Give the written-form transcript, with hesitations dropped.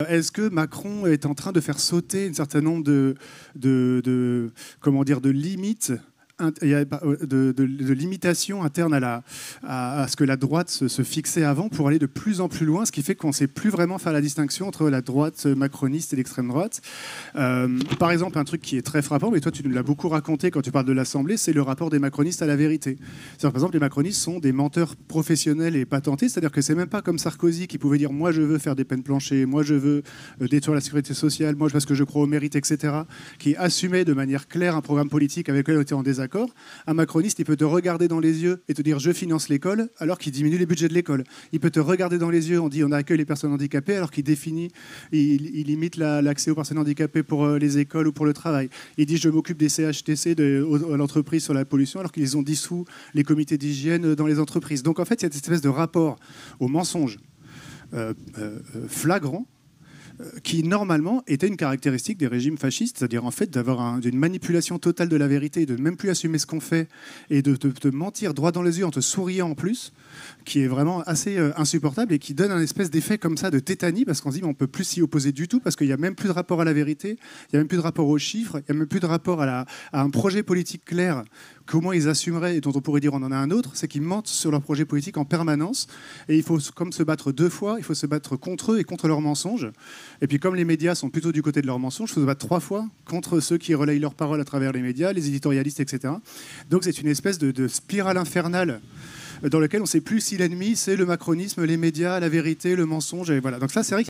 Est-ce que Macron est en train de faire sauter un certain nombre comment dire, de limites de limitations internes à ce que la droite se fixait avant pour aller de plus en plus loin, ce qui fait qu'on ne sait plus vraiment faire la distinction entre la droite macroniste et l'extrême droite. Par exemple, un truc qui est très frappant, mais toi tu nous l'as beaucoup raconté quand tu parles de l'Assemblée, c'est le rapport des macronistes à la vérité. Par exemple, les macronistes sont des menteurs professionnels et patentés, c'est-à-dire que c'est même pas comme Sarkozy qui pouvait dire moi je veux faire des peines planchées, moi je veux détruire la sécurité sociale, moi parce que je crois au mérite, etc., qui assumait de manière claire un programme politique avec lequel on était en désaccord. Un macroniste, il peut te regarder dans les yeux et te dire je finance l'école alors qu'il diminue les budgets de l'école. Il peut te regarder dans les yeux, on dit on accueille les personnes handicapées alors qu'il il limite l'accès aux personnes handicapées pour les écoles ou pour le travail. Il dit je m'occupe des CHTC à l'entreprise sur la pollution alors qu'ils ont dissous les comités d'hygiène dans les entreprises. Donc en fait, il y a cette espèce de rapport au mensonge flagrant qui normalement était une caractéristique des régimes fascistes, c'est-à-dire en fait d'avoir une manipulation totale de la vérité, de ne même plus assumer ce qu'on fait et de te mentir droit dans les yeux en te souriant en plus, qui est vraiment assez insupportable et qui donne un espèce d'effet comme ça de tétanie parce qu'on se dit mais on peut plus s'y opposer du tout parce qu'il n'y a même plus de rapport à la vérité, il n'y a même plus de rapport aux chiffres, il n'y a même plus de rapport à un projet politique clair. Comment ils assumeraient et dont on pourrait dire on en a un autre, c'est qu'ils mentent sur leur projet politique en permanence et il faut comme se battre deux fois, il faut se battre contre eux et contre leurs mensonges. Et puis comme les médias sont plutôt du côté de leurs mensonges, il faut se battre trois fois contre ceux qui relayent leurs paroles à travers les médias, les éditorialistes, etc. Donc c'est une espèce de spirale infernale dans laquelle on ne sait plus si l'ennemi c'est le macronisme, les médias, la vérité, le mensonge. Et voilà. Donc ça c'est vrai